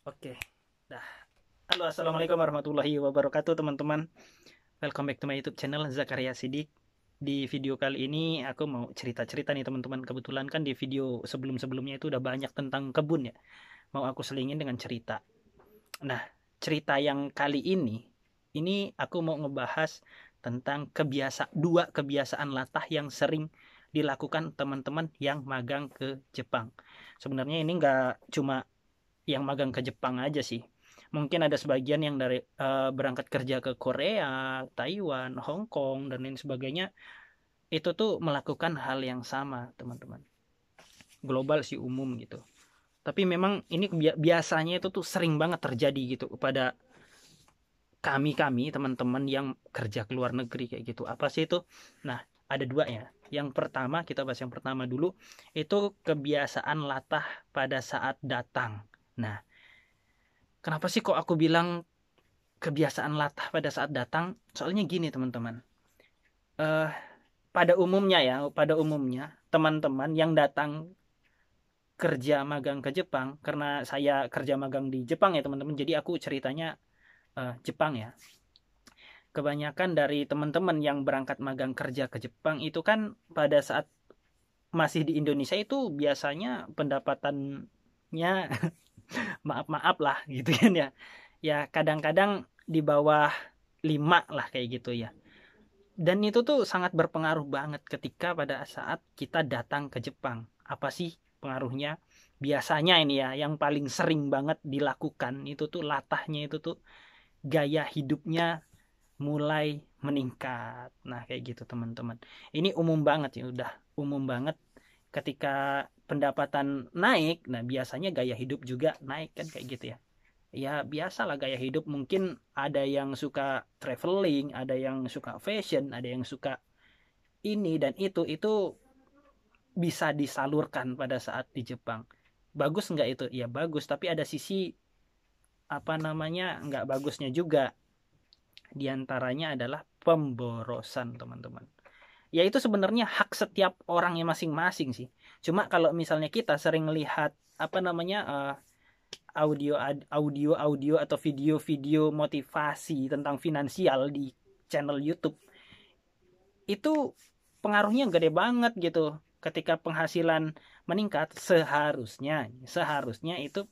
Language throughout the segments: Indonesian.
Oke, dah. Halo, assalamualaikum warahmatullahi wabarakatuh, teman-teman. Welcome back to my YouTube channel Zakaria Sidik. Di video kali ini aku mau cerita-cerita nih, teman-teman. Kebetulan kan di video sebelum-sebelumnya itu udah banyak tentang kebun ya. Mau aku selingin dengan cerita. Nah, cerita yang kali ini aku mau ngebahas tentang dua kebiasaan latah yang sering dilakukan teman-teman yang magang ke Jepang. Sebenarnya ini nggak cuma yang magang ke Jepang aja sih. Mungkin ada sebagian yang dari berangkat kerja ke Korea, Taiwan, Hong Kong dan lain sebagainya, itu tuh melakukan hal yang sama, teman-teman. Global sih, umum gitu. Tapi memang ini biasanya itu tuh sering banget terjadi gitu kepada kami teman-teman yang kerja ke luar negeri kayak gitu. Apa sih itu? Nah, ada dua ya. Yang pertama, kita bahas yang pertama dulu, itu kebiasaan latah pada saat datang. Nah, kenapa sih kok aku bilang kebiasaan latah pada saat datang? Soalnya gini, teman-teman. Eh pada umumnya teman-teman yang datang kerja magang ke Jepang, karena saya kerja magang di Jepang ya, teman-teman. Jadi aku ceritanya Jepang ya. Kebanyakan dari teman-teman yang berangkat magang kerja ke Jepang itu kan pada saat masih di Indonesia itu biasanya pendapatannya maaf-maaf lah gitu kan ya. Ya kadang-kadang di bawah 5 lah kayak gitu ya. Dan itu tuh sangat berpengaruh banget ketika pada saat kita datang ke Jepang. Apa sih pengaruhnya? Biasanya ini ya, yang paling sering banget dilakukan itu tuh latahnya itu tuh gaya hidupnya mulai meningkat. Nah, kayak gitu teman-teman. Ini umum banget ya, udah umum banget ketika pendapatan naik. Nah, biasanya gaya hidup juga naik kan kayak gitu ya. Ya biasalah gaya hidup, mungkin ada yang suka traveling, ada yang suka fashion, ada yang suka ini dan itu bisa disalurkan pada saat di Jepang. Bagus nggak itu? Ya bagus, tapi ada sisi apa namanya nggak bagusnya juga. Di antaranya adalah pemborosan, teman-teman. Ya itu sebenarnya hak setiap orangnya masing-masing sih. Cuma kalau misalnya kita sering lihat apa namanya audio audio atau video-video motivasi tentang finansial di channel YouTube, itu pengaruhnya gede banget gitu. Ketika penghasilan meningkat, seharusnya itu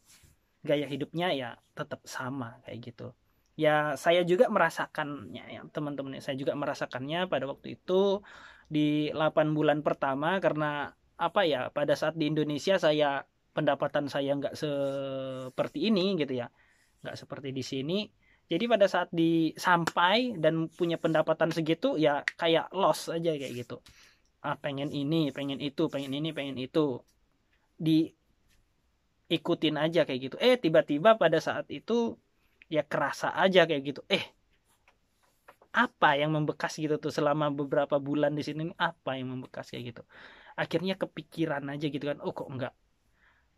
gaya hidupnya ya tetap sama kayak gitu. Ya saya juga merasakannya ya teman-teman, saya juga merasakannya pada waktu itu di 8 bulan pertama, karena apa ya, pada saat di Indonesia pendapatan saya nggak seperti ini gitu ya, nggak seperti di sini. Jadi pada saat sampai dan punya pendapatan segitu ya kayak loss aja kayak gitu. Pengen ini, pengen itu, pengen ini, pengen itu, diikutin aja kayak gitu. Tiba-tiba pada saat itu ya kerasa aja kayak gitu. Apa yang membekas gitu tuh selama beberapa bulan di sini, apa yang membekas kayak gitu. Akhirnya kepikiran aja gitu kan, oh kok enggak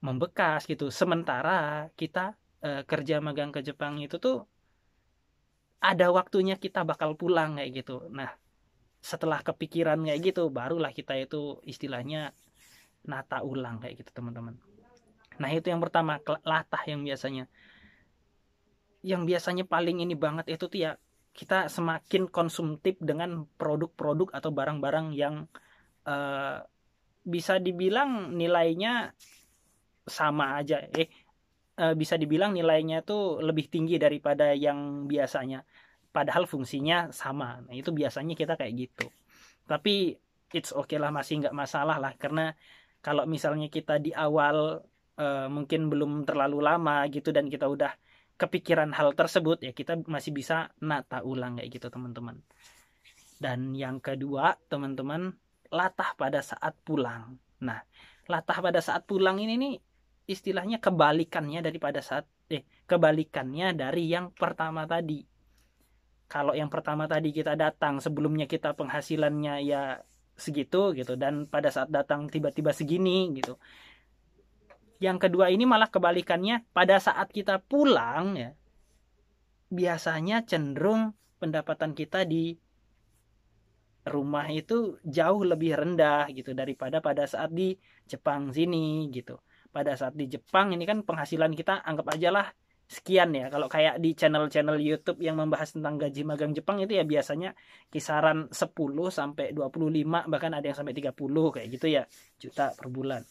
membekas gitu. Sementara kita kerja magang ke Jepang itu tuh ada waktunya kita bakal pulang kayak gitu. Nah, setelah kepikiran kayak gitu, barulah kita itu istilahnya nata ulang kayak gitu, teman-teman. Nah, itu yang pertama, latah yang biasanya paling ini banget itu tuh ya, kita semakin konsumtif dengan produk-produk atau barang-barang yang eh, bisa dibilang nilainya sama aja, bisa dibilang nilainya tuh lebih tinggi daripada yang biasanya, padahal fungsinya sama. Nah, itu biasanya kita kayak gitu. Tapi it's okay lah, masih nggak masalah lah, karena kalau misalnya kita di awal mungkin belum terlalu lama gitu dan kita udah kepikiran hal tersebut, ya kita masih bisa nata ulang kayak gitu, teman-teman. Dan yang kedua, teman-teman, latah pada saat pulang. Nah, latah pada saat pulang ini nih istilahnya kebalikannya dari yang pertama tadi. Kalau yang pertama tadi kita datang, sebelumnya kita penghasilannya ya segitu gitu, dan pada saat datang tiba-tiba segini gitu. Yang kedua ini malah kebalikannya, pada saat kita pulang ya biasanya cenderung pendapatan kita di rumah itu jauh lebih rendah gitu daripada pada saat di Jepang sini gitu. Pada saat di Jepang ini kan penghasilan kita anggap aja lah sekian ya. Kalau kayak di channel-channel YouTube yang membahas tentang gaji magang Jepang itu ya biasanya kisaran 10 sampai 25, bahkan ada yang sampai 30 kayak gitu ya, juta per bulan.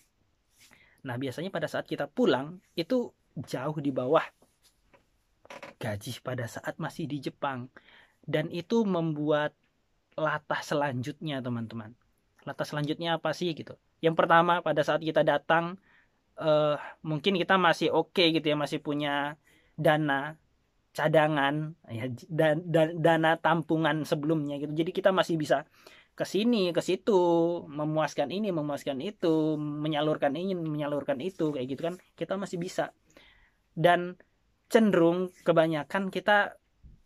Nah, biasanya pada saat kita pulang itu jauh di bawah gaji pada saat masih di Jepang. Dan itu membuat latah selanjutnya, teman-teman. Latah selanjutnya apa sih gitu? Yang pertama, pada saat kita datang, mungkin kita masih oke gitu ya, masih punya dana cadangan ya, dana tampungan sebelumnya gitu. Jadi kita masih bisa ke sini, ke situ, memuaskan ini, memuaskan itu, menyalurkan ini, menyalurkan itu, kayak gitu kan. Kita masih bisa. Dan cenderung kebanyakan kita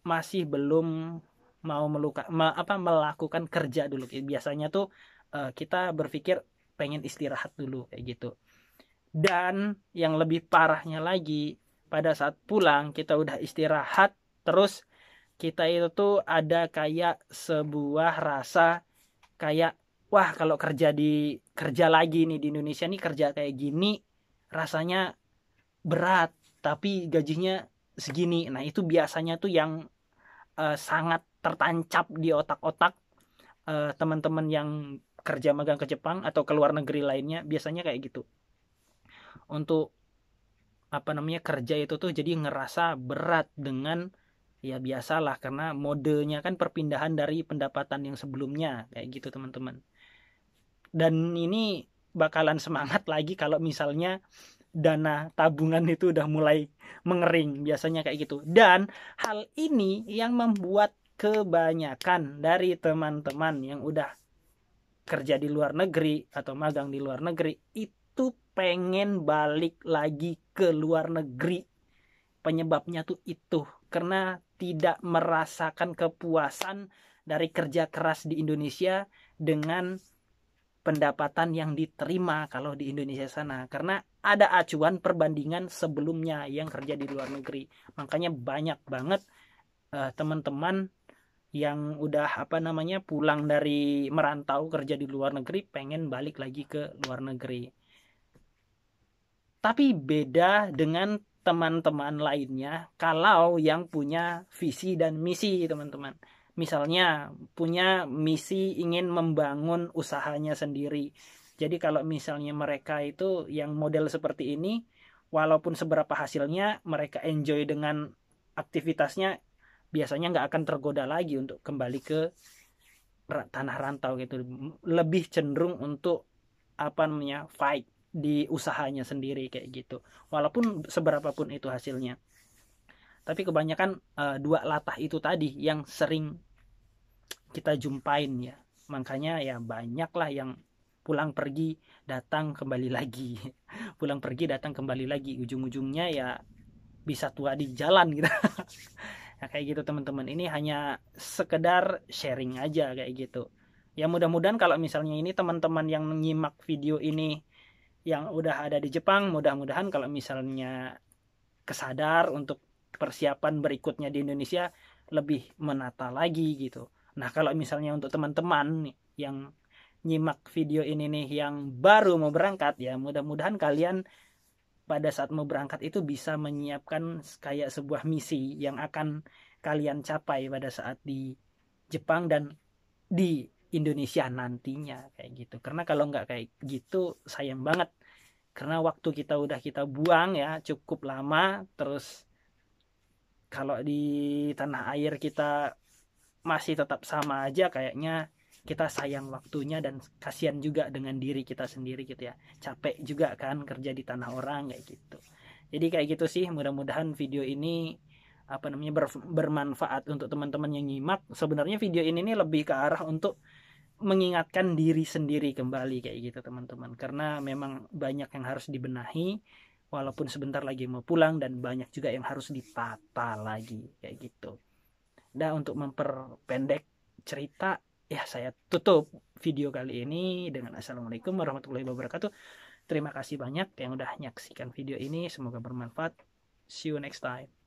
masih belum mau melakukan kerja dulu. Biasanya tuh kita berpikir pengen istirahat dulu kayak gitu. Dan yang lebih parahnya lagi, pada saat pulang kita udah istirahat, terus kita itu tuh ada kayak sebuah rasa kayak, wah kalau kerja lagi nih di Indonesia nih, kerja kayak gini rasanya berat tapi gajinya segini. Nah, itu biasanya tuh yang sangat tertancap di otak-otak teman-teman yang kerja magang ke Jepang atau ke luar negeri lainnya, biasanya kayak gitu. Untuk kerja itu tuh jadi ngerasa berat dengan, ya biasalah, karena modenya kan perpindahan dari pendapatan yang sebelumnya kayak gitu, teman-teman. Dan ini bakalan semangat lagi kalau misalnya dana tabungan itu udah mulai mengering, biasanya kayak gitu. Dan hal ini yang membuat kebanyakan dari teman-teman yang udah kerja di luar negeri atau magang di luar negeri itu pengen balik lagi ke luar negeri. Penyebabnya tuh itu karena tidak merasakan kepuasan dari kerja keras di Indonesia dengan pendapatan yang diterima kalau di Indonesia sana, karena ada acuan perbandingan sebelumnya yang kerja di luar negeri. Makanya banyak banget teman-teman yang udah pulang dari merantau kerja di luar negeri pengen balik lagi ke luar negeri. Tapi beda dengan teman-teman lainnya kalau yang punya visi dan misi, teman-teman. Misalnya punya misi ingin membangun usahanya sendiri. Jadi kalau misalnya mereka itu yang model seperti ini, walaupun seberapa hasilnya mereka enjoy dengan aktivitasnya, biasanya nggak akan tergoda lagi untuk kembali ke tanah rantau gitu. Lebih cenderung untuk fight di usahanya sendiri kayak gitu, walaupun seberapapun itu hasilnya. Tapi kebanyakan dua latah itu tadi yang sering kita jumpain ya, makanya ya banyak lah yang pulang pergi datang kembali lagi pulang pergi datang kembali lagi, ujung-ujungnya ya bisa tua di jalan gitu. Nah, kayak gitu teman-teman, ini hanya sekedar sharing aja kayak gitu ya. Mudah-mudahan kalau misalnya ini teman-teman yang menyimak video ini yang udah ada di Jepang, mudah-mudahan kalau misalnya kesadar untuk persiapan berikutnya di Indonesia lebih menata lagi gitu. Nah, kalau misalnya untuk teman-teman yang nyimak video ini nih yang baru mau berangkat, ya mudah-mudahan kalian pada saat mau berangkat itu bisa menyiapkan kayak sebuah misi yang akan kalian capai pada saat di Jepang dan di Indonesia nantinya kayak gitu. Karena kalau nggak kayak gitu sayang banget, karena waktu kita buang ya cukup lama. Terus kalau di tanah air kita masih tetap sama aja, kayaknya kita sayang waktunya dan kasihan juga dengan diri kita sendiri gitu ya. Capek juga kan kerja di tanah orang kayak gitu. Jadi kayak gitu sih, mudah-mudahan video ini bermanfaat untuk teman-teman yang nyimak. Sebenarnya video ini nih lebih ke arah untuk mengingatkan diri sendiri kembali kayak gitu, teman-teman, karena memang banyak yang harus dibenahi walaupun sebentar lagi mau pulang, dan banyak juga yang harus ditata lagi kayak gitu. Dan untuk memperpendek cerita ya, saya tutup video kali ini dengan assalamualaikum warahmatullahi wabarakatuh. Terima kasih banyak yang udah nyaksikan video ini, semoga bermanfaat. See you next time.